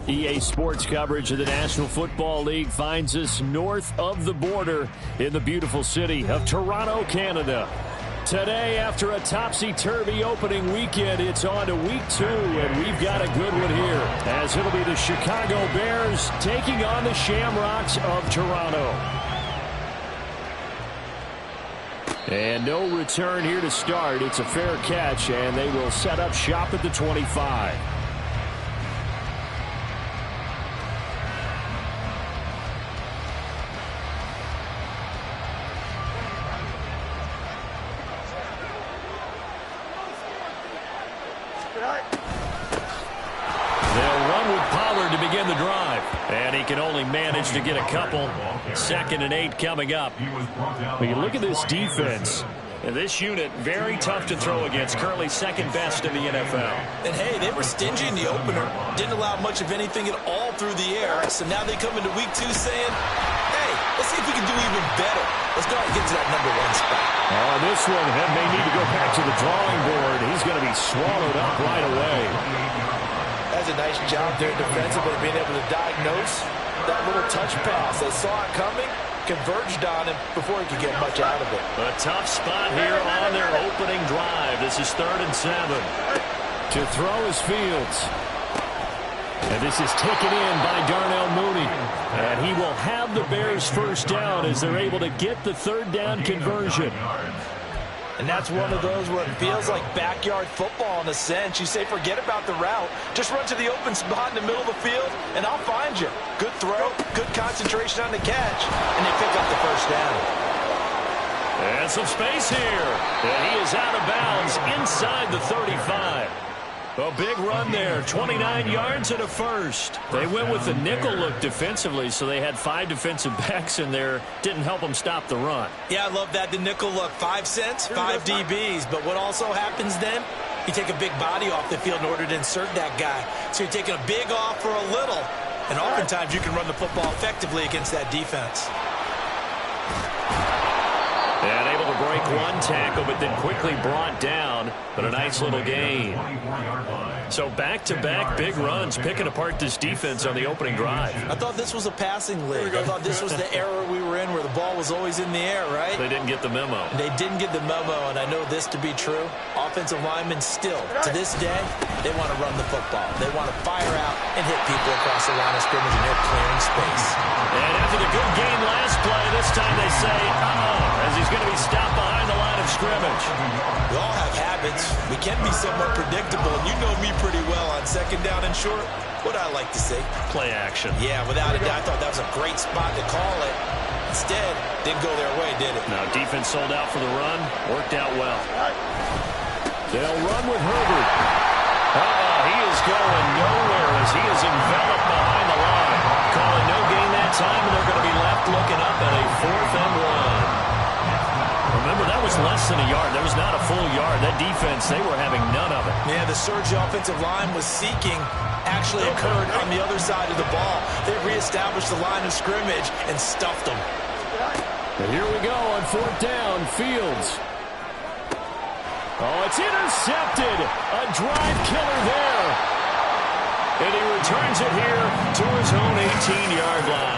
EA Sports coverage of the National Football League finds us north of the border in the beautiful city of Toronto, Canada. Today, after a topsy-turvy opening weekend, it's on to week 2, and we've got a good one here, as it'll be the Chicago Bears taking on the Shamrocks of Toronto. And no return here to start. It's a fair catch, and they will set up shop at the 25. They'll run with Pollard to begin the drive. And he can only manage to get a couple. 2nd and 8 coming up. When you look at this defense, and this unit, very tough to throw against. Currently 2nd best in the NFL. And hey, they were stingy in the opener. Didn't allow much of anything at all through the air. So now they come into week 2 saying, hey, let's see if we can do even better. Let's go and get to that number 1 spot. On this one, may need to go back to the drawing board. He's going to be swallowed up right away. That's a nice job there defensively, being able to diagnose that little touch pass. They saw it coming, converged on him before he could get much out of it. A tough spot here on their opening drive. This is 3rd and 7. To throw is Fields. And this is taken in by Darnell Mooney. And he will have the Bears first down as they're able to get the 3rd down conversion. And that's one of those where it feels like backyard football in a sense. You say, forget about the route. Just run to the open spot in the middle of the field, and I'll find you. Good throw, good concentration on the catch, and they pick up the first down. And some space here. And he is out of bounds inside the 35. A big run there, 29 yards and a first. They went with the nickel look defensively, so they had 5 defensive backs in there. Didn't help them stop the run. Yeah, I love that, the nickel look. 5 cents, 5 DBs. But what also happens then, you take a big body off the field in order to insert that guy. So you're taking a big off for a little. And oftentimes you can run the football effectively against that defense. And able to break 1 tackle, but then quickly brought down. But a nice little gain. So back-to-back big runs, picking apart this defense on the opening drive. I thought this was a passing league. I thought this was the era we were in where the ball was always in the air, right? They didn't get the memo. They didn't get the memo, and I know this to be true. Offensive linemen still, to this day, they want to run the football. They want to fire out and hit people across the line of scrimmage, and they're clearing space. And after the good game last play, this time they say, as he's going to be stopped behind the line of scrimmage. We all have habits. We can be somewhat predictable, and you know me pretty well on 2nd down and short. What I like to say? Play action. Yeah, without a doubt, I thought that was a great spot to call it. Instead, didn't go their way, did it? Now, defense sold out for the run. Worked out well. They'll run with Herbert. He is going nowhere as he is enveloped behind the line. Calling no gain that time, and they're going to be left looking up at a 4th and 1. Remember, that was less than a yard. That was not a full yard. That defense, they were having none of it. Yeah, the surge the offensive line was seeking actually occurred on the other side of the ball. They reestablished the line of scrimmage and stuffed them. And here we go on 4th down. Fields. Oh, it's intercepted. A drive killer there. And he returns it here to his own 18-yard line.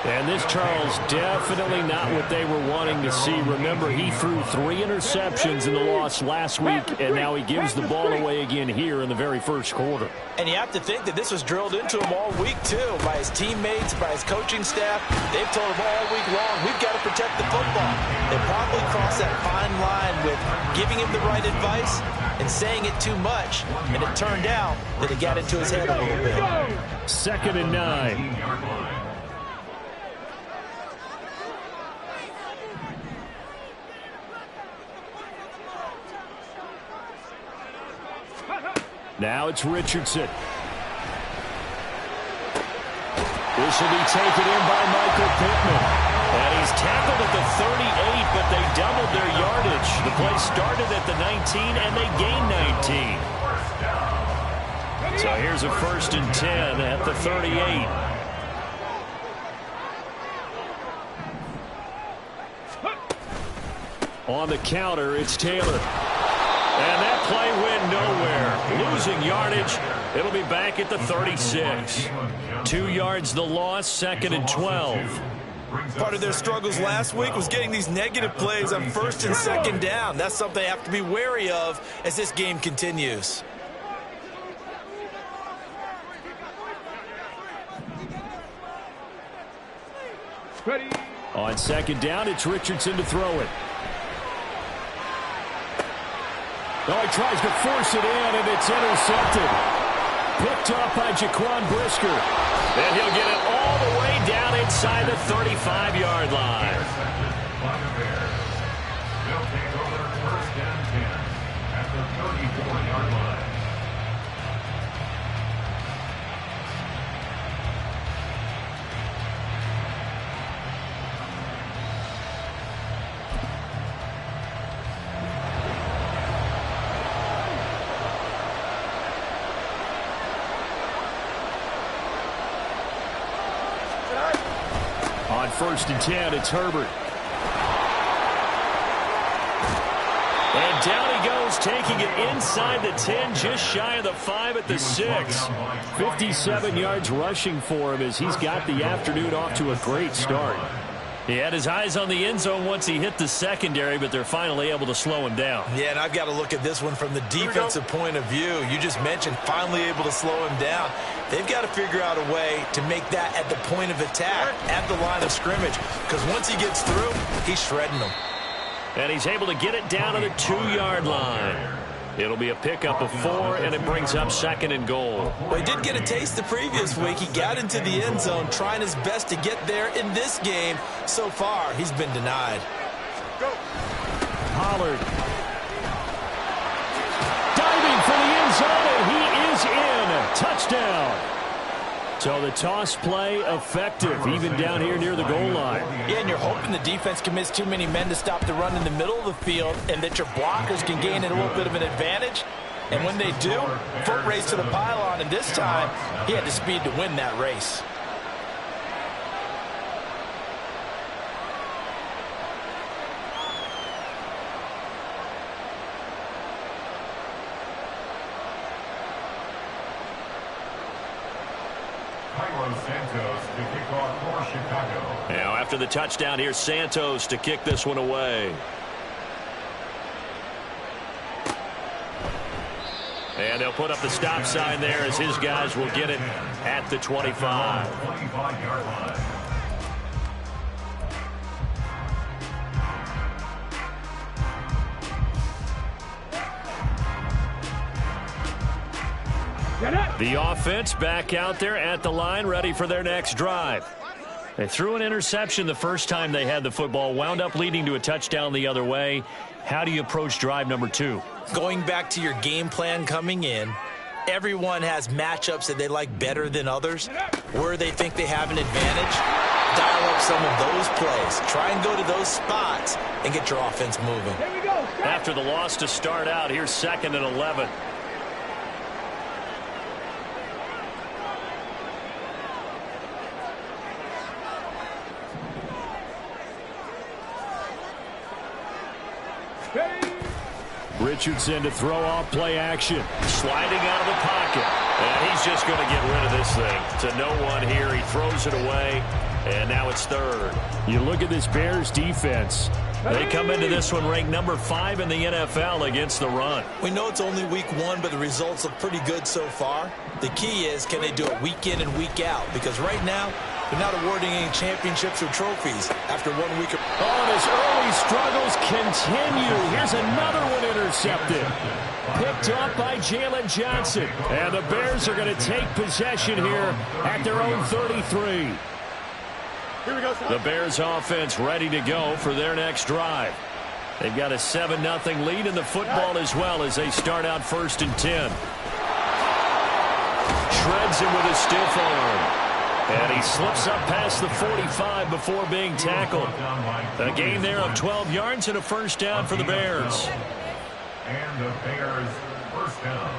And this, Charles, definitely not what they were wanting to see. Remember, he threw 3 interceptions in the loss last week, and now he gives the ball away again here in the very first quarter. And you have to think that this was drilled into him all week, too, by his teammates, by his coaching staff. They've told him all week long, we've got to protect the football. They probably crossed that fine line with giving him the right advice and saying it too much, and it turned out that it got into his head a little bit. 2nd and 9. Now it's Richardson. This will be taken in by Michael Pittman. And he's tackled at the 38, but they doubled their yardage. The play started at the 19, and they gained 19. So here's a 1st and 10 at the 38. On the counter, it's Taylor. And that play went nowhere. Losing yardage It'll be back at the 36. 2 yards the loss, 2nd and 12. Part of their struggles last week was getting these negative plays on 1st and 2nd down. That's something they have to be wary of as this game continues. Ready. On 2nd down, it's Richardson to throw it. Oh, he tries to force it in, and it's intercepted. Picked up by Jaquan Brisker. And he'll get it all the way down inside the 35-yard line. They'll take over 1st and 10 at the 34-yard line. On 1st and 10, it's Herbert. And down he goes, taking it inside the 10, just shy of the 5 at the 6. 57 yards rushing for him as he's got the afternoon off to a great start. He had his eyes on the end zone once he hit the secondary, but they're finally able to slow him down. Yeah, and I've got to look at this one from the defensive point of view. You just mentioned finally able to slow him down. They've got to figure out a way to make that at the point of attack, at the line of scrimmage, because once he gets through, he's shredding them. And he's able to get it down to the 2-yard line. It'll be a pickup of 4, and it brings up 2nd and goal. Well, he did get a taste the previous week. He got into the end zone, trying his best to get there in this game. So far, he's been denied. Go. Pollard. Diving for the end zone, and he is in. Touchdown. So the toss play effective, even down here near the goal line. Yeah, and you're hoping the defense commits too many men to stop the run in the middle of the field and that your blockers can gain a little bit of an advantage. And when they do, foot race to the pylon, and this time he had the speed to win that race. Now after the touchdown, here's Santos to kick this one away. And they'll put up the stop sign there as his guys will get it at the 25. The offense back out there at the line, ready for their next drive. They threw an interception the first time they had the football, wound up leading to a touchdown the other way. How do you approach drive number 2? Going back to your game plan coming in, everyone has matchups that they like better than others. Where they think they have an advantage, dial up some of those plays. Try and go to those spots and get your offense moving. After the loss to start out, here's 2nd and 11. Richardson to throw off play action. Sliding out of the pocket. And he's just going to get rid of this thing. To no one here. He throws it away. And now it's 3rd. You look at this Bears defense. They come into this one ranked number 5 in the NFL against the run. We know it's only week 1, but the results look pretty good so far. The key is, can they do it week in and week out? Because right now, they're not awarding any championships or trophies after 1 week. Oh, and his early struggles continue. Here's another one intercepted. Picked up by Jalen Johnson. And the Bears are going to take possession here at their own 33. Here we go, the Bears offense ready to go for their next drive. They've got a 7-0 lead in the football as well as they start out 1st and 10. Shreds him with a stiff arm. And he slips up past the 45 before being tackled. A gain there of 12 yards and a first down for the Bears. And the Bears first down.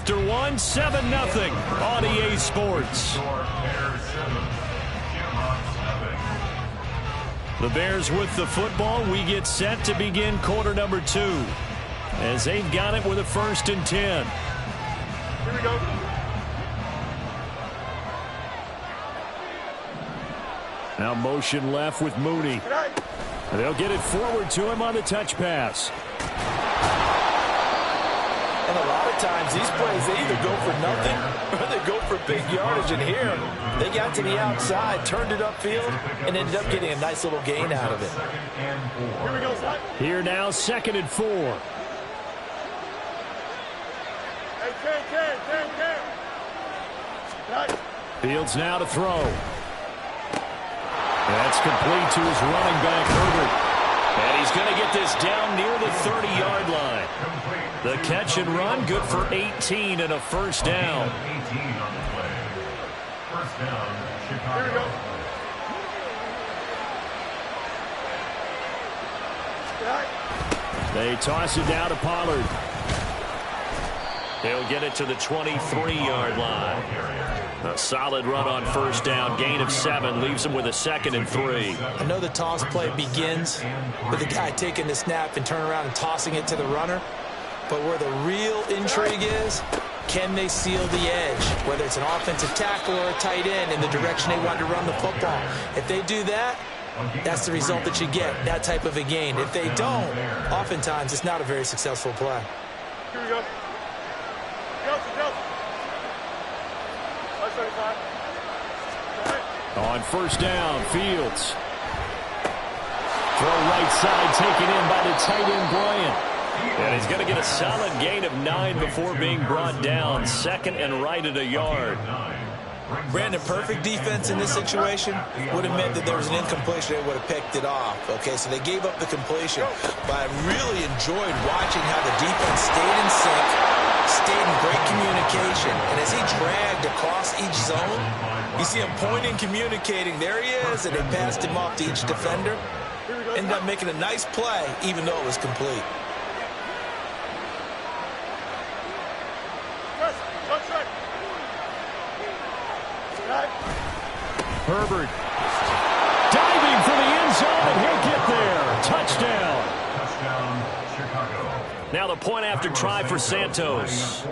after one, 7-0 on EA Sports. The Bears with the football. We get set to begin quarter number 2 as they've got it with a 1st and 10. Here we go. Now motion left with Mooney. They'll get it forward to him on the touch pass. And a lot of times these plays, they either go for nothing or they go for big yardage. And here, they got to the outside, turned it upfield, and ended up getting a nice little gain out of it. Here we go, son. Here now, 2nd and 4. Hey, Ken. Nice. Fields now to throw. That's complete to his running back, Herbert. And he's going to get this down near the 30-yard line. The catch and run, good for 18 and a 1st down. 18 on the play. 1st down, Chicago. Here we go. They toss it down to Pollard. He'll get it to the 23-yard line. A solid run on 1st down. Gain of 7 leaves him with a 2nd and 3. I know the toss play begins with the guy taking the snap and turning around and tossing it to the runner. But where the real intrigue is, can they seal the edge? Whether it's an offensive tackle or a tight end in the direction they want to run the football. If they do that, that's the result that you get, that type of a gain. If they don't, oftentimes it's not a very successful play. Here we go. Go. On 1st down, Fields. Throw right side taken in by the tight end, Bryant. And he's going to get a solid gain of 9 before being brought down. 2nd and right at a yard. Brandon, perfect defense in this situation would have meant that there was an incompletion. They would have picked it off. Okay, so they gave up the completion. But I really enjoyed watching how the defense stayed in sync, stayed in great communication. And as he dragged across each zone, you see him pointing, communicating. There he is, and they passed him off to each defender. Ended up making a nice play, even though it was complete. Herbert diving for the end zone, and he'll get there. Touchdown. Touchdown, Chicago. Now the point after try for Santos.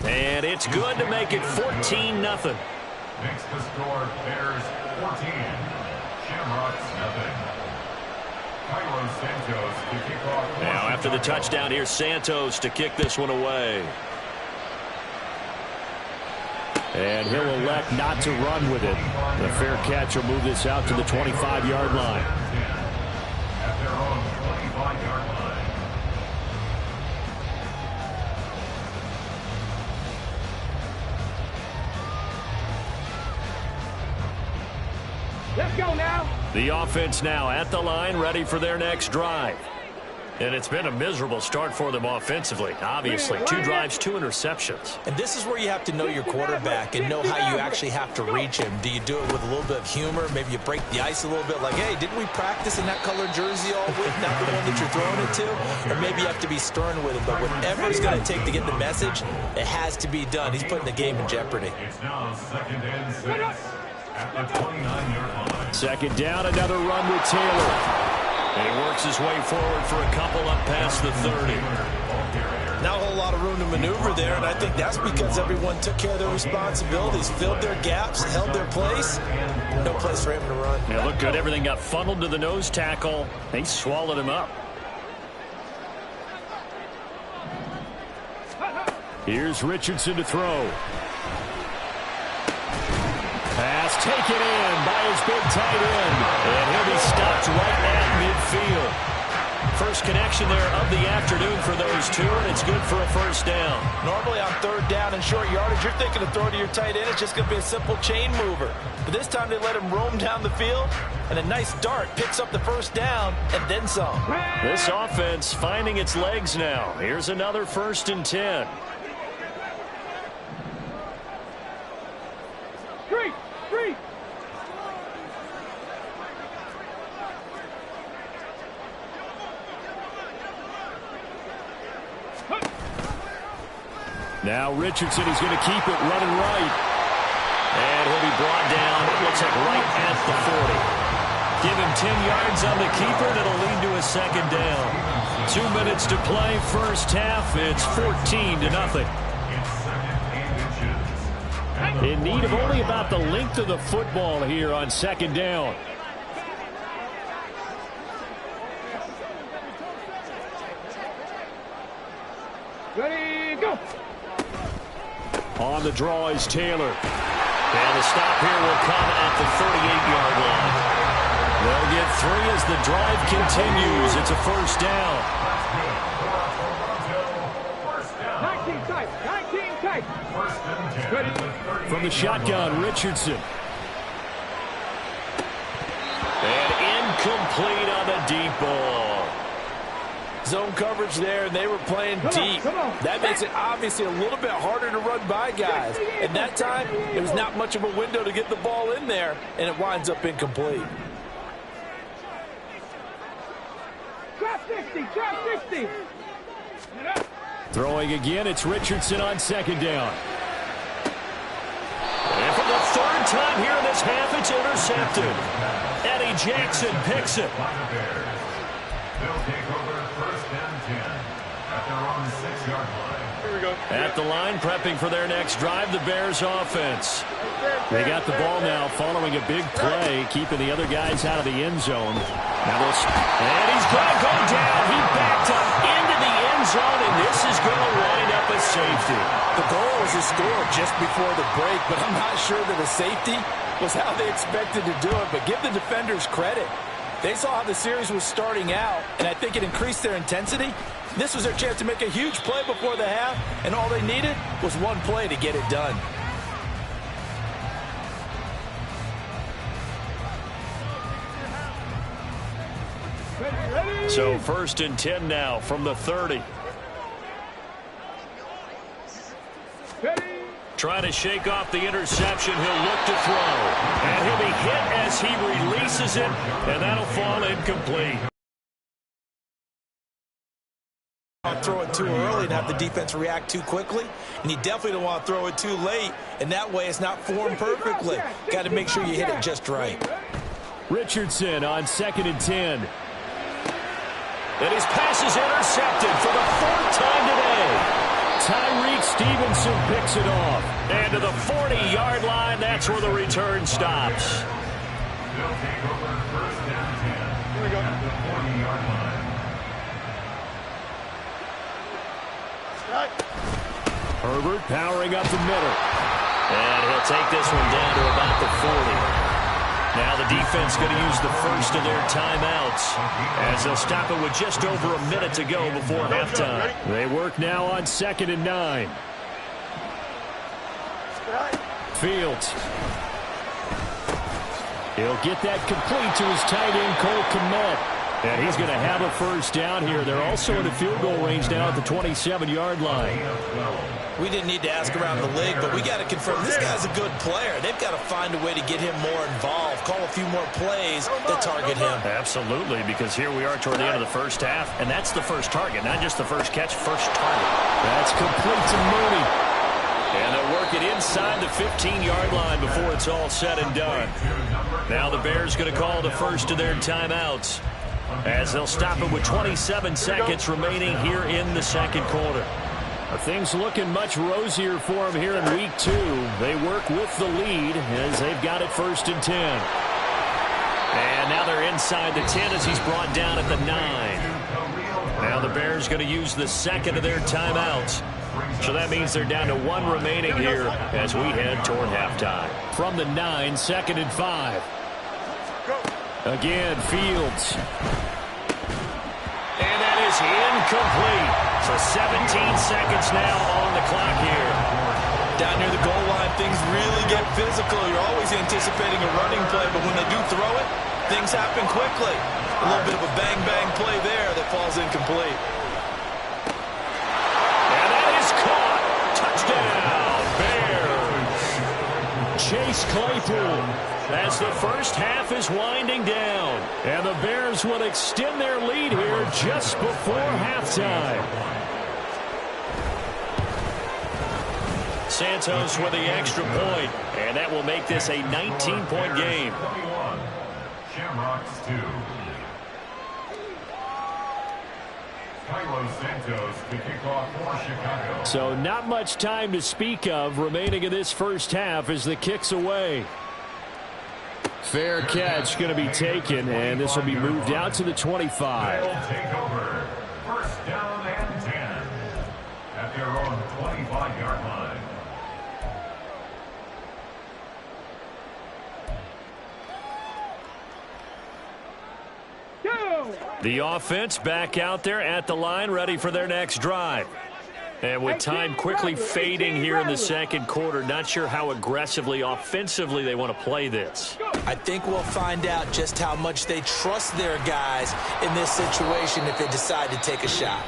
And it's good to make it 14-0. Makes the score Bears 14. Shamrocks nothing. Cairo Santos to kick off. Now after the touchdown, here's Santos to kick this one away. And he'll elect not to run with it. The fair catch will move this out to the 25-yard line. At their own 25-yard line. Let's go now. The offense now at the line, ready for their next drive. And it's been a miserable start for them offensively. Obviously, 2 drives, 2 interceptions. And this is where you have to know your quarterback and know how you actually have to reach him. Do you do it with a little bit of humor? Maybe you break the ice a little bit, like, hey, didn't we practice in that colored jersey all week, not the one that you're throwing it to? Or maybe you have to be stern with him. But whatever it's going to take to get the message, it has to be done. He's putting the game in jeopardy. It's now 2nd and 6 at the 29-yard line. 2nd down, another run with Taylor. And he works his way forward for a couple up past the 30. Not a whole lot of room to maneuver there, and I think that's because everyone took care of their responsibilities, filled their gaps, held their place. No place for him to run. Yeah, looked good. Everything got funneled to the nose tackle. They swallowed him up. Here's Richardson to throw. Pass taken in by his big tight end. And he'll be stopped right at midfield. First connection there of the afternoon for those two, and it's good for a 1st down. Normally on 3rd down and short yardage, you're thinking to throw to your tight end. It's just going to be a simple chain mover. But this time they let him roam down the field, and a nice dart picks up the 1st down and then some. This offense finding its legs now. Here's another 1st and 10. Now Richardson, he's going to keep it running right. And he'll be brought down, it looks like right at the 40. Give him 10 yards on the keeper. That'll lead to a second down. 2 minutes to play, first half. It's 14-0. In need of only about the length of the football here on second down. Ready, go. On the draw is Taylor. And the stop here will come at the 38-yard line. They'll get 3 as the drive continues. It's a first down. 19 tight, 19 tight. Ready. From the shotgun, Richardson. And incomplete on the deep ball. Zone coverage there, and they were playing deep. That makes it obviously a little bit harder to run by guys. At that time, it was not much of a window to get the ball in there, and it winds up incomplete. Drop 60, drop 60. Throwing again, it's Richardson on second down. And for the third time here in this half, it's intercepted. Eddie Jackson picks it. They'll take over first and 10 at their own 6-yard line. Here we go. At the line, prepping for their next drive, the Bears offense. They got the ball now following a big play, keeping the other guys out of the end zone. And he's going to go down. He backed up into the end zone, and this is going to wind up a safety. The goal was a score just before the break, but I'm not sure that a safety was how they expected to do it. But give the defenders credit. They saw how the series was starting out, and I think it increased their intensity. This was their chance to make a huge play before the half, and all they needed was one play to get it done. Ready. So first and 10 now from the 30. Ready. Trying to shake off the interception. He'll look to throw. And he'll be hit as he releases it, and that'll fall incomplete. Throw it too early and have the defense react too quickly, and you definitely don't want to throw it too late, and that way it's not formed perfectly. Got to make sure you hit it just right. Richardson on second and 10. And his pass is intercepted for the 4th time today. Tyreek Stevenson picks it off. And to the 40-yard line, that's where the return stops. They'll take over first and 10 Here we go. at the 40-yard line. Right. Herbert powering up the middle. And he'll take this one down to about the 40. Now the defense going to use the first of their timeouts as they'll stop it with just over a minute to go before halftime. They work now on second and 9. Fields. He'll get that complete to his tight end, Cole Kmet. And he's going to have a first down here. They're also in the field goal range now at the 27-yard line. We didn't need to ask around the league, but we got to confirm this guy's a good player. They've got to find a way to get him more involved, call a few more plays that target him. Absolutely, because here we are toward the end of the first half, and that's the first target, not just the first catch, first target. That's complete to Mooney. And they'll work it inside the 15-yard line before it's all said and done. Now the Bears going to call the first of their timeouts as they'll stop it with 27 seconds remaining here in the second quarter. Things looking much rosier for them here in week 2. They work with the lead as they've got it first and 10. And now they're inside the 10 as he's brought down at the 9. Now the Bears going to use the second of their timeouts. So that means they're down to 1 remaining here as we head toward halftime. From the 9, second and 5. Again, Fields. And that is incomplete. So 17 seconds now on the clock here. Down near the goal line, things really get physical. You're always anticipating a running play, but when they do throw it, things happen quickly. A little bit of a bang-bang play there that falls incomplete. And that is caught. Touchdown, Bears. Chase Claypool as the first half is winding down. And the Bears will extend their lead here just before halftime. Santos with the extra point, and that will make this a 19-point game. 21. Shamrocks 2. Carlos Santos to kick off for Chicago. So not much time to speak of remaining in this first half as the kick's away. Fair catch going to be taken, and this will be moved out to the 25. They'll take over. First down and 10 at their own 25-yard line. The offense back out there at the line, ready for their next drive. And with time quickly fading here in the second quarter, not sure how aggressively, offensively they want to play this. I think we'll find out just how much they trust their guys in this situation if they decide to take a shot.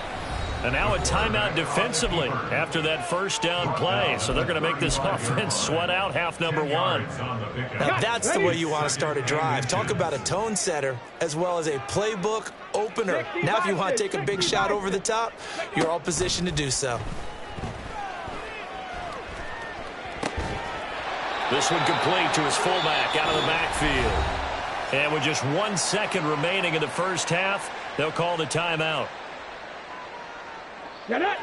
And now a timeout defensively after that first down play. So they're going to make this offense sweat out half number one. Now that's the way you want to start a drive. Talk about a tone setter as well as a playbook opener. Now if you want to take a big shot over the top, you're all positioned to do so. This one complete to his fullback out of the backfield. And with just 1 second remaining in the first half, they'll call the timeout. Get it!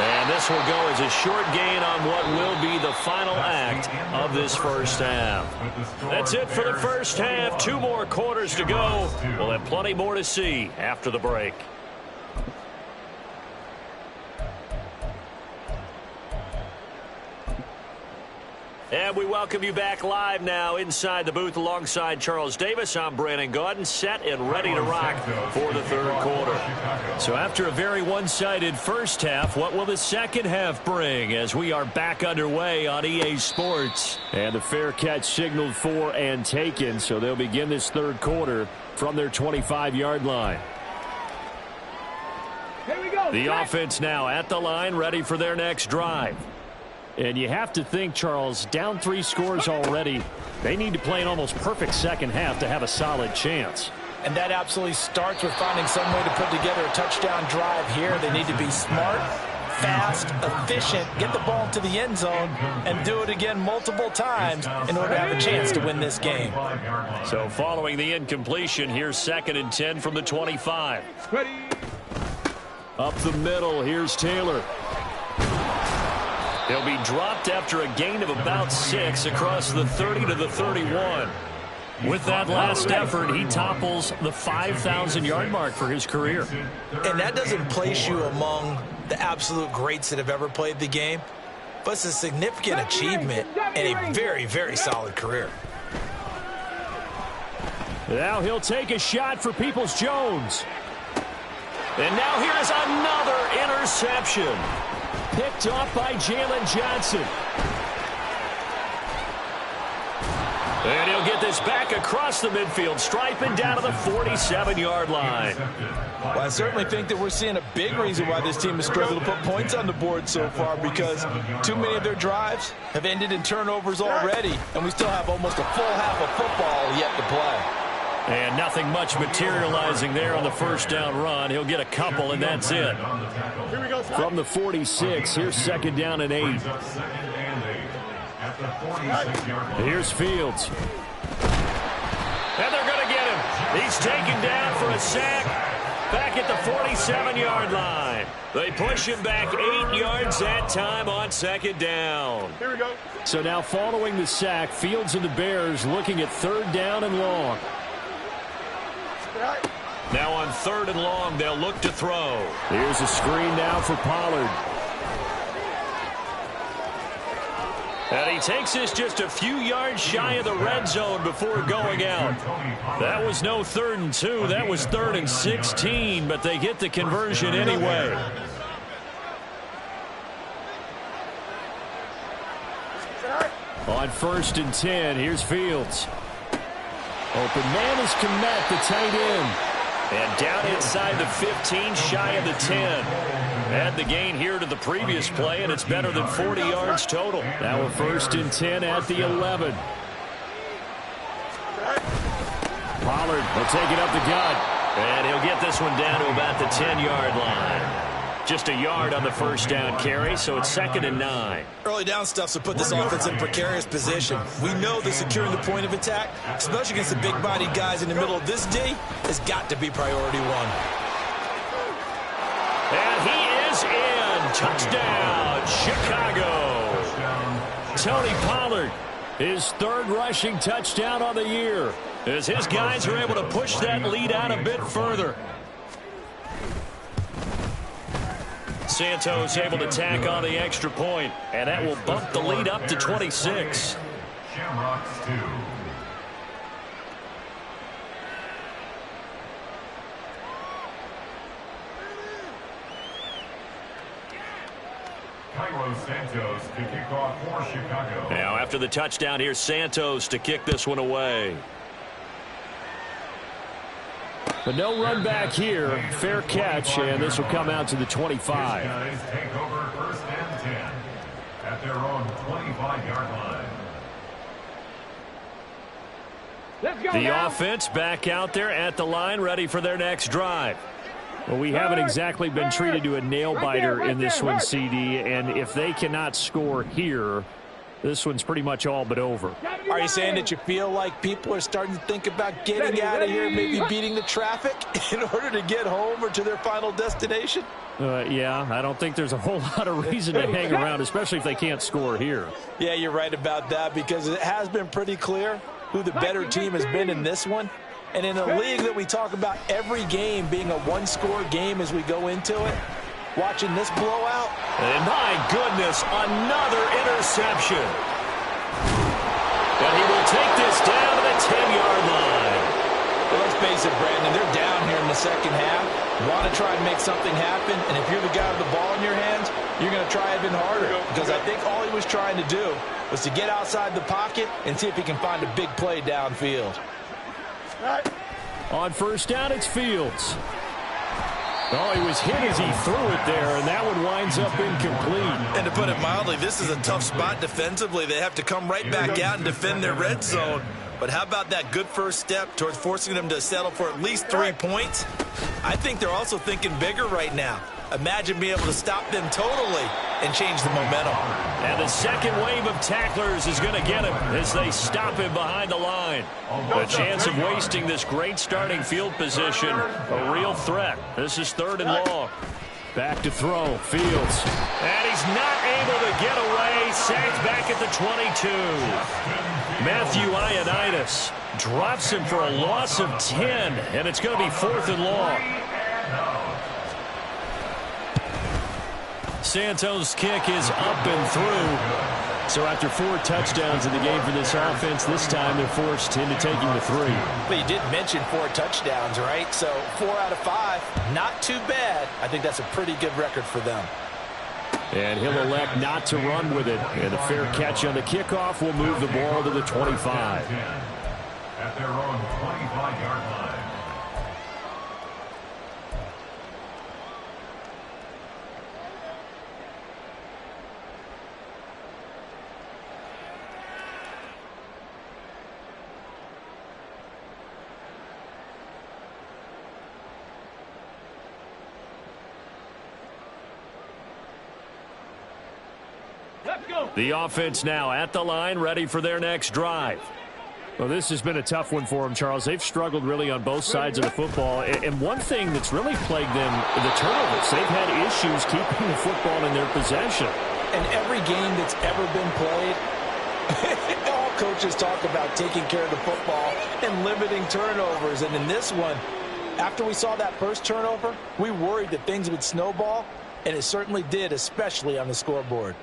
And this will go as a short gain on what will be the final act of this first half. That's it for the first half. 2 more quarters to go. We'll have plenty more to see after the break. And we welcome you back live now inside the booth alongside Charles Davis. I'm Brandon Gaudin, set and ready to rock for the third quarter. So after a very one-sided first half, what will the second half bring as we are back underway on EA Sports? And the fair catch signaled for and taken, so they'll begin this third quarter from their 25-yard line. Here we go. The offense now at the line, ready for their next drive. And you have to think, Charles, down 3 scores already. They need to play an almost perfect second half to have a solid chance. And that absolutely starts with finding some way to put together a touchdown drive here. They need to be smart, fast, efficient, get the ball to the end zone, and do it again multiple times in order to have a chance to win this game. So following the incompletion, here's 2nd and 10 from the 25. Ready. Up the middle, here's Taylor. He'll be dropped after a gain of about 6 across the 30 to the 31. With that last effort, he topples the 5,000-yard mark for his career. And that doesn't place you among the absolute greats that have ever played the game, but it's a significant achievement and a very, very solid career. Now he'll take a shot for Peoples-Jones. And now here's another interception. Picked off by Jalen Johnson. And he'll get this back across the midfield stripe and down to the 47-yard line. Well, I certainly think that we're seeing a big reason why this team has struggled to put points on the board so far, because too many of their drives have ended in turnovers already, and we still have almost a full half of football yet to play. And nothing much materializing there on the first down run. He'll get a couple, and that's it. From the 46, here's 2nd down and 8. Here's Fields. And they're going to get him. He's taken down for a sack back at the 47-yard line. They push him back 8 yards that time on 2nd down. Here we go. So now following the sack, Fields and the Bears looking at 3rd down and long. Now on 3rd and long, they'll look to throw. Here's a screen now for Pollard. And he takes this just a few yards shy of the red zone before going out. That was no 3rd and 2. That was 3rd and 16, but they get the conversion anyway. On 1st and 10, here's Fields. Open man is Kmet, the tight end. And down inside the 15, shy of the 10. Add the gain here to the previous play, and it's better than 40 yards total. Now a 1st and 10 at the 11. Pollard will take it up the gut. And he'll get this one down to about the 10-yard line. Just a yard on the first down carry, so it's 2nd and 9. Early down stuff to put this offense in precarious position. We know that securing the point of attack, especially against the big-bodied guys in the middle of this D, has got to be priority one. And he is in. Touchdown, Chicago. Tony Pollard, his 3rd rushing touchdown on the year, as his guys are able to push that lead out a bit further. Santos able to tack on the extra point, and that will bump the lead up to 26. Shamrocks 2. Santos to kick off for Chicago. Now after the touchdown, here's Santos to kick this one away. But no run back here. Fair catch, and this will come out to the 25. These guys take over 1st and 10 at their own 25-yard line. Let's go The now. offense back out there at the line, ready for their next drive. Well, we haven't exactly been treated to a nail-biter in this one, CD, and if they cannot score here, this one's pretty much all but over. Are you saying that you feel like people are starting to think about getting out of here, maybe beating the traffic in order to get home or to their final destination? Yeah, I don't think there's a whole lot of reason to hang around, especially if they can't score here. Yeah, you're right about that, because it has been pretty clear who the better team has been in this one. And in a league that we talk about every game being a one-score game as we go into it, watching this blowout. And my goodness, another interception. And he will take this down to the 10-yard line. Well, let's face it, Brandon, they're down here in the second half. Want to try and make something happen, and if you're the guy with the ball in your hands, you're going to try even harder, because I think all he was trying to do was to get outside the pocket and see if he can find a big play downfield. On first down, it's Fields. Oh, he was hit as he threw it there, and that one winds up incomplete. And to put it mildly, this is a tough spot defensively. They have to come right back out and defend their red zone. But how about that good first step towards forcing them to settle for at least 3 points? I think they're also thinking bigger right now. Imagine being able to stop them totally and change the momentum. And the second wave of tacklers is going to get him as they stop him behind the line. The chance of wasting this great starting field position, a real threat. This is 3rd and long. Back to throw, Fields. And he's not able to get away. Sacked back at the 22. Matthew Ioannidis drops him for a loss of 10, and it's going to be 4th and long. Santos' kick is up and through. So after 4 touchdowns in the game for this offense, this time they're forced into taking the 3. But you did mention 4 touchdowns, right? So 4 out of 5, not too bad. I think that's a pretty good record for them. And he'll elect not to run with it. And a fair catch on the kickoff will move the ball to the 25. At their own 25-yard line. The offense now at the line, ready for their next drive. Well, this has been a tough one for them, Charles. They've struggled really on both sides of the football. And one thing that's really plagued them, the turnovers. They've had issues keeping the football in their possession. And every game that's ever been played, all coaches talk about taking care of the football and limiting turnovers. And in this one, after we saw that first turnover, we worried that things would snowball, and it certainly did, especially on the scoreboard.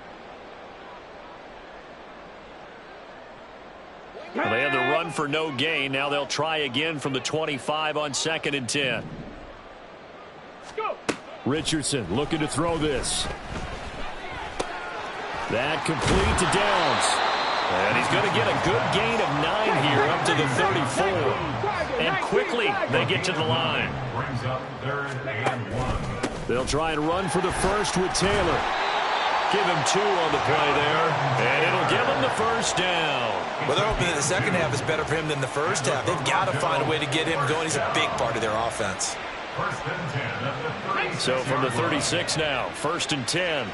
Well, they had the run for no gain. Now they'll try again from the 25 on 2nd and 10. Go. Richardson looking to throw this. That complete to Downs. And he's going to get a good gain of 9 here up to the 34. And quickly they get to the line. Brings up 3rd and 1. They'll try and run for the first with Taylor. Give him 2 on the play there, and it'll give him the first down. Well, they're hoping that the second half is better for him than the first half. They've got to find a way to get him going. He's a big part of their offense. So from the 36 now, 1st and 10.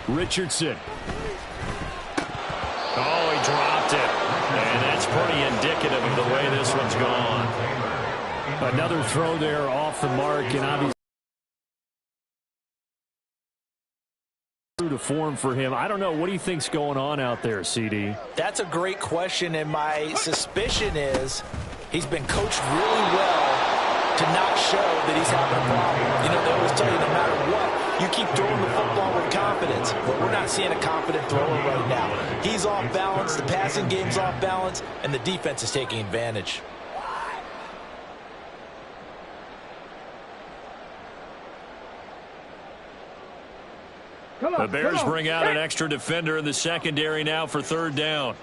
Richardson. Oh, he dropped it. And that's pretty indicative of the way this one's gone. Another throw there off the mark, and obviously to form for him. I don't know. What do you think's going on out there, CD? That's a great question, and my suspicion is he's been coached really well to not show that he's having a problem. You know, they always tell you no matter what, you keep throwing the football with confidence. But we're not seeing a confident thrower right now. He's off balance, the passing game's off balance, and the defense is taking advantage. The Bears bring out an extra defender in the secondary now for 3rd down.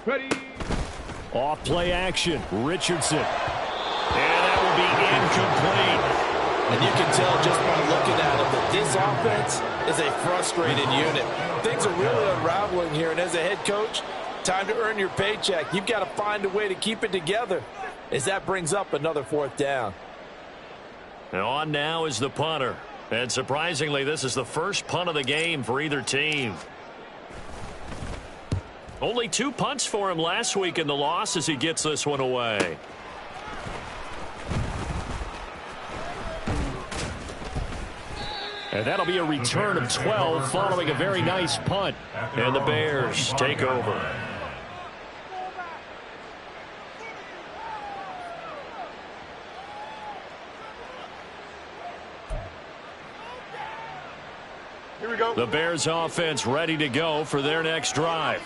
Ready. Off play action. Richardson. And that will be incomplete. And you can tell just by looking at him that this offense is a frustrated unit. Things are really unraveling here, and as a head coach, time to earn your paycheck. You've got to find a way to keep it together as that brings up another 4th down. And on now is the punter. And surprisingly, this is the first punt of the game for either team. Only 2 punts for him last week in the loss as he gets this one away. And that'll be a return of 12 following a very nice punt. And the Bears take over. Here we go. The Bears offense ready to go for their next drive.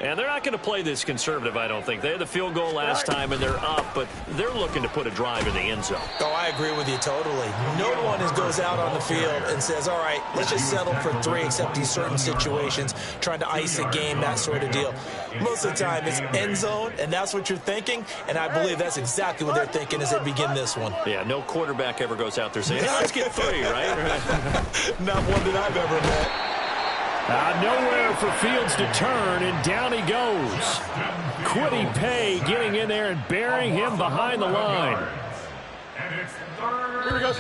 And they're not going to play this conservative, I don't think. They had the field goal last time, and they're up, but they're looking to put a drive in the end zone. Oh, I agree with you totally. No one goes out on the field and says, all right, let's just settle for 3, except in certain situations, trying to ice a game, that sort of deal. Most of the time, it's end zone, and that's what you're thinking, and I believe that's exactly what they're thinking as they begin this one. Yeah, no quarterback ever goes out there saying, hey, let's get 3, right? Not one that I've ever met. Nowhere for Fields to turn, and down he goes. Kwity Paye getting in there and burying him behind the line. Here we go,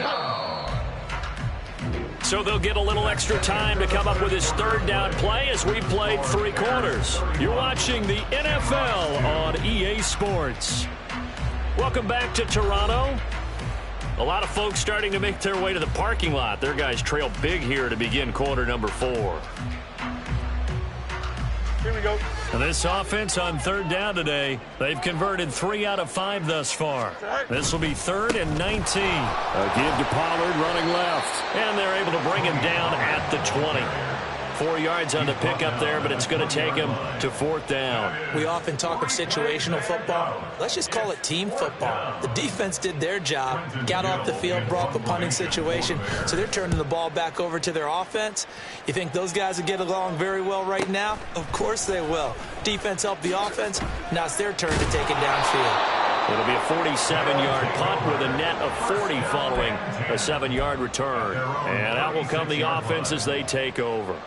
So they'll get a little extra time to come up with his 3rd down play as we played 3 quarters. You're watching the NFL on EA Sports. Welcome back to Toronto. A lot of folks starting to make their way to the parking lot. Their guys trail big here to begin quarter number 4. Here we go. And this offense on 3rd down today, they've converted 3 out of 5 thus far. This will be 3rd and 19. A give to Pollard running left. And they're able to bring him down at the 20. 4 yards on the pickup there, but it's going to take him to 4th down. We often talk of situational football. Let's just call it team football. The defense did their job, got off the field, brought up a punting situation, so they're turning the ball back over to their offense. You think those guys will get along very well right now? Of course they will. Defense helped the offense. Now it's their turn to take it downfield. It'll be a 47-yard punt with a net of 40 following a 7-yard return. And out will come the offense as they take over.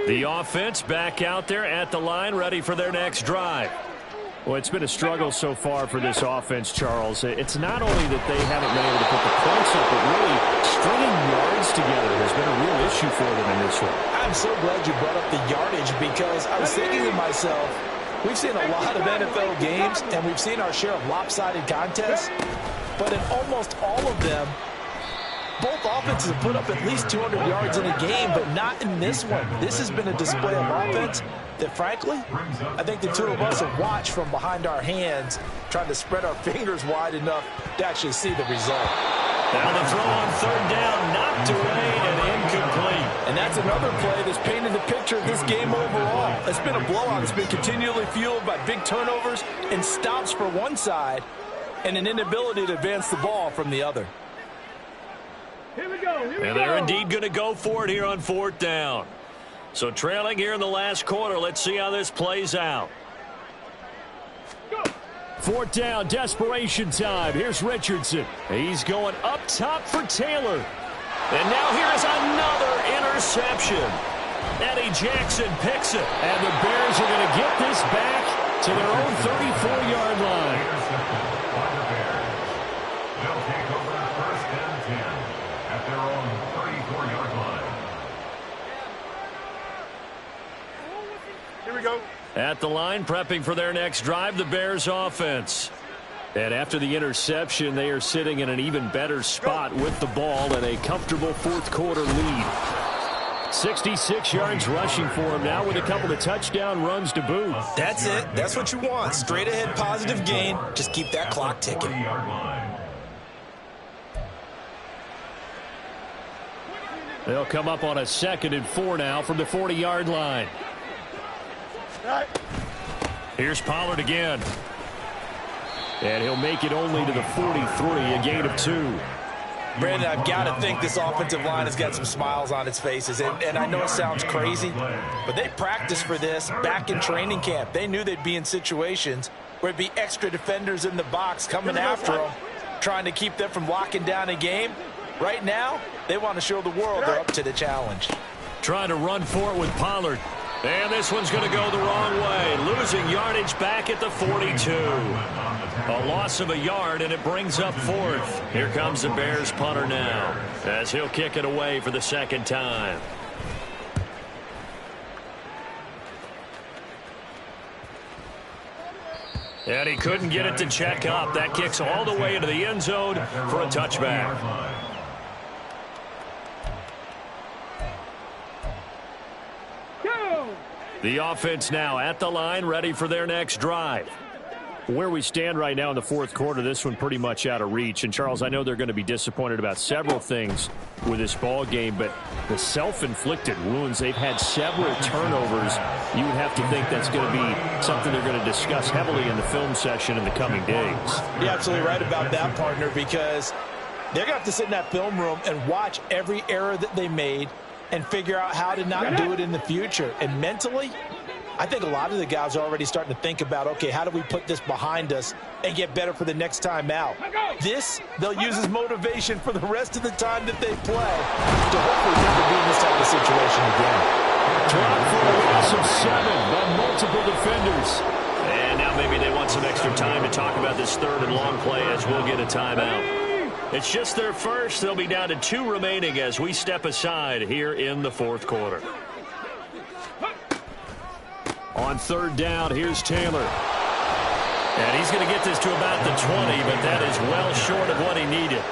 The offense back out there at the line, ready for their next drive. Well, it's been a struggle so far for this offense, Charles. It's not only that they haven't been able to put the points up, but really stringing yards together has been a real issue for them in this one. I'm so glad you brought up the yardage, because I was thinking to myself, we've seen a lot of NFL games, and we've seen our share of lopsided contests, but in almost all of them, both offenses have put up at least 200 yards in a game, but not in this one. This has been a display of offense that, frankly, I think the two of us have watched from behind our hands, trying to spread our fingers wide enough to actually see the result. Now the throw on 3rd down, knocked away and incomplete. And that's another play that's painted the picture of this game overall. It's been a blowout. It's been continually fueled by big turnovers and stops for one side and an inability to advance the ball from the other. Here we go. And they're indeed going to go for it here on 4th down. So trailing here in the last quarter. Let's see how this plays out. Fourth down, desperation time. Here's Richardson. He's going up top for Taylor. And now here is another interception. Eddie Jackson picks it. And the Bears are going to get this back to their own 34-yard line. They'll take over first and 10 at their own 34-yard line. Here we go. At the line, prepping for their next drive, the Bears offense. And after the interception, they are sitting in an even better spot with the ball and a comfortable fourth quarter lead. 66 yards rushing for him now with a couple of touchdown runs to boot. That's it. That's what you want. Straight ahead positive gain. Just keep that clock ticking. They'll come up on a 2nd and 4 now from the 40-yard line. Here's Pollard again. And he'll make it only to the 43, a gain of 2. Brandon, I've got to think this offensive line has got some smiles on its faces. And I know it sounds crazy, but they practiced for this back in training camp. They knew they'd be in situations where it'd be extra defenders in the box coming after them, trying to keep them from locking down a game. Right now, they want to show the world they're up to the challenge. Trying to run for it with Pollard. And this one's going to go the wrong way. Losing yardage back at the 42. A loss of a yard, and it brings up 4th. Here comes the Bears punter now, as he'll kick it away for the 2nd time. And he couldn't get it to check up. That kicks all the way into the end zone for a touchback. The offense now at the line, ready for their next drive. Where we stand right now in the fourth quarter, this one pretty much out of reach. And, Charles, I know they're going to be disappointed about several things with this ball game, but the self-inflicted wounds, they've had several turnovers. You would have to think that's going to be something they're going to discuss heavily in the film session in the coming days. You're absolutely right about that, partner, because they're going to have to sit in that film room and watch every error that they made and figure out how to not do it in the future. And mentally, I think a lot of the guys are already starting to think about, okay, how do we put this behind us and get better for the next time out? This, they'll use as motivation for the rest of the time that they play to hopefully never be in this type of situation again. Drop for a loss of 7 by multiple defenders. And now maybe they want some extra time to talk about this 3rd and long play as we'll get a timeout. It's just their first. They'll be down to 2 remaining as we step aside here in the fourth quarter. On 3rd down, here's Taylor. And he's going to get this to about the 20, but that is well short of what he needed.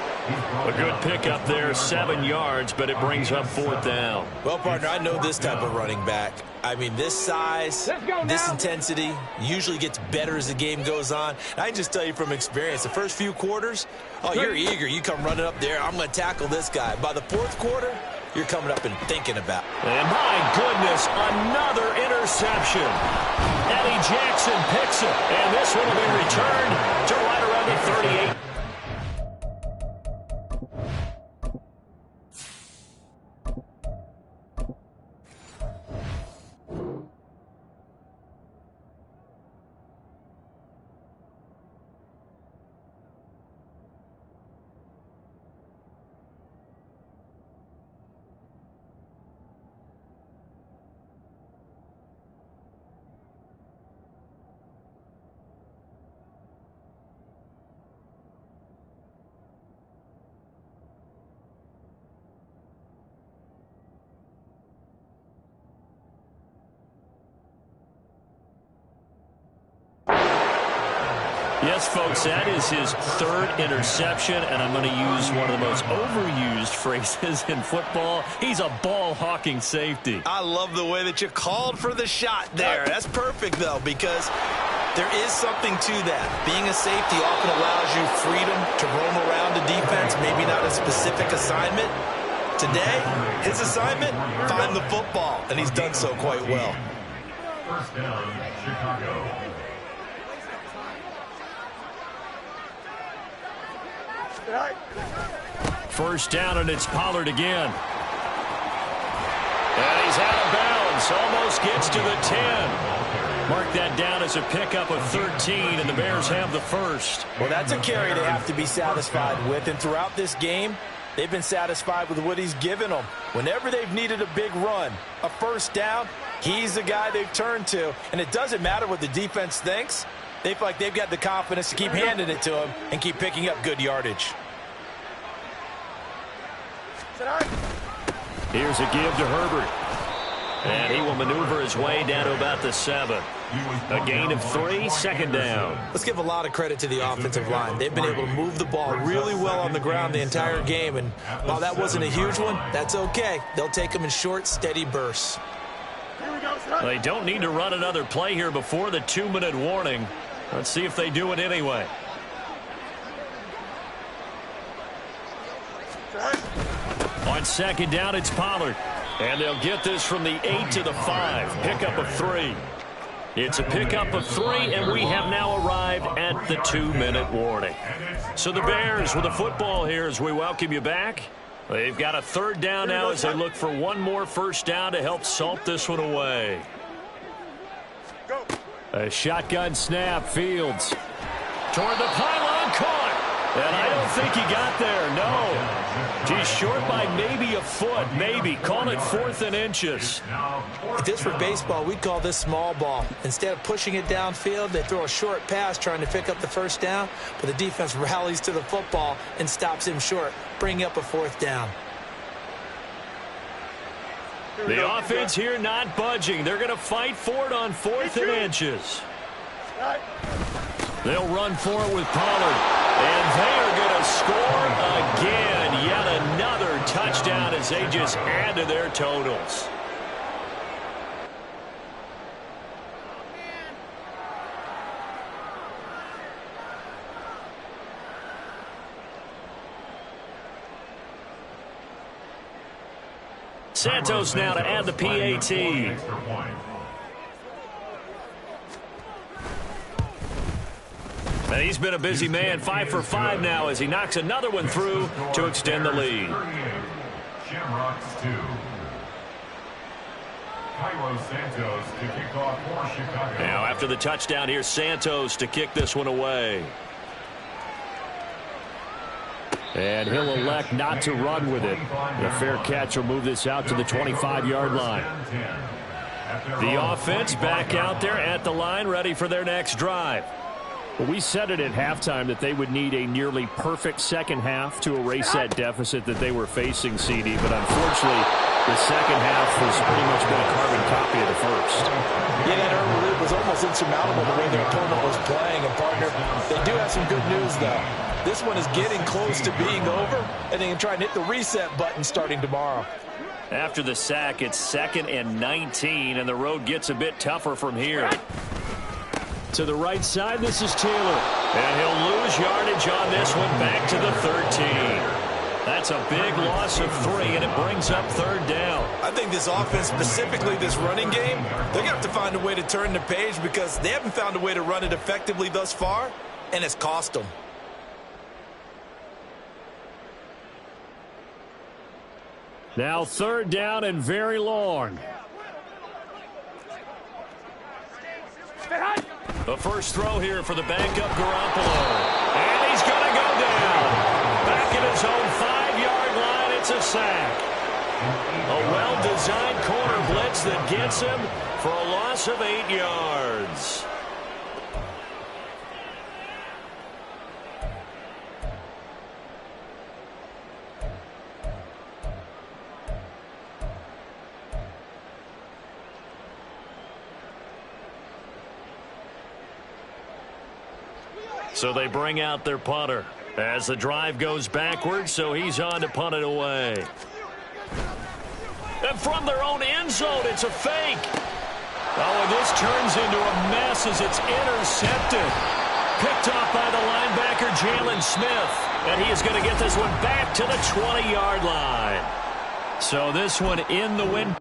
A good pickup there, 7 yards, but it brings up 4th down. Well, partner, I know this type of running back. I mean, this size, this intensity usually gets better as the game goes on. I can just tell you from experience, the first few quarters, oh, you're eager. You come running up there, I'm going to tackle this guy. By the 4th quarter, you're coming up and thinking about it. And my goodness, another interception. Eddie Jackson picks it, and this one will be returned to right around the 38. Yes, folks, that is his 3rd interception, and I'm going to use one of the most overused phrases in football. He's a ball-hawking safety. I love the way that you called for the shot there. That's perfect, though, because there is something to that. Being a safety often allows you freedom to roam around the defense, maybe not a specific assignment. Today, his assignment, find the football, and he's done so quite well. First down, Chicago. First down, and it's Pollard again. And he's out of bounds. Fields almost gets to the 10. Mark that down as a pickup of 13, and the Bears have the first. Well, that's a carry they have to be satisfied with, and throughout this game, they've been satisfied with what he's given them. Whenever they've needed a big run, a first down, he's the guy they've turned to, and it doesn't matter what the defense thinks. They feel like they've got the confidence to keep handing it to him and keep picking up good yardage. Here's a give to Herbert. And he will maneuver his way down to about the 7. A gain of 3, second down. Let's give a lot of credit to the offensive line. They've been able to move the ball really well on the ground the entire game. And while that wasn't a huge one, that's okay. They'll take them in short, steady bursts. They don't need to run another play here before the 2-minute warning. Let's see if they do it anyway. On second down, it's Pollard. And they'll get this from the 8 to the 5. Pickup of 3. It's a pickup of 3, and we have now arrived at the 2-minute warning. So the Bears with the football here as we welcome you back. They've got a third down now as they look for one more first down to help salt this one away. A shotgun snap, Fields. Toward the pylon, caught. And I don't think he got there, no. He's short by maybe a foot, maybe. Call it 4th and inches. If this were baseball, we'd call this small ball. Instead of pushing it downfield, they throw a short pass trying to pick up the first down, but the defense rallies to the football and stops him short, bringing up a 4th down. The offense here not budging. They're going to fight for it on 4th and inches. They'll run for it with Pollard. And they are going to score again. Yet another touchdown as they just add to their totals. Santos now to add the PAT. And he's been a busy man, 5 for 5 now as he knocks another one through to extend the lead. Shamrocks 2. Santos to kick off for Chicago. Now after the touchdown, here's Santos to kick this one away. And he'll elect not to run with it. The fair catch will move this out to the 25-yard line. The offense back out there at the line, ready for their next drive. Well, we said it at halftime that they would need a nearly perfect second half to erase that deficit that they were facing, CD. But unfortunately, the second half has pretty much been a carbon copy of the first. Yeah, that early lead was almost insurmountable the way their opponent was playing. And, partner, they do have some good news, though. This one is getting close to being over, and they can try and hit the reset button starting tomorrow. After the sack, it's 2nd and 19, and the road gets a bit tougher from here. To the right side, this is Taylor. And he'll lose yardage on this one back to the 13. That's a big loss of 3, and it brings up 3rd down. I think this offense, specifically this running game, they're going to have to find a way to turn the page because they haven't found a way to run it effectively thus far, and it's cost them. Now 3rd down and very long. The first throw here for the backup Garoppolo. And he's going to go down. Back at his own 5-yard line, it's a sack. A well-designed corner blitz that gets him for a loss of 8 yards. So they bring out their punter as the drive goes backwards, so he's on to punt it away. And from their own end zone, it's a fake. Oh, and this turns into a mess as it's intercepted. Picked off by the linebacker, Jalen Smith. And he is going to get this one back to the 20-yard line. So this one in the win.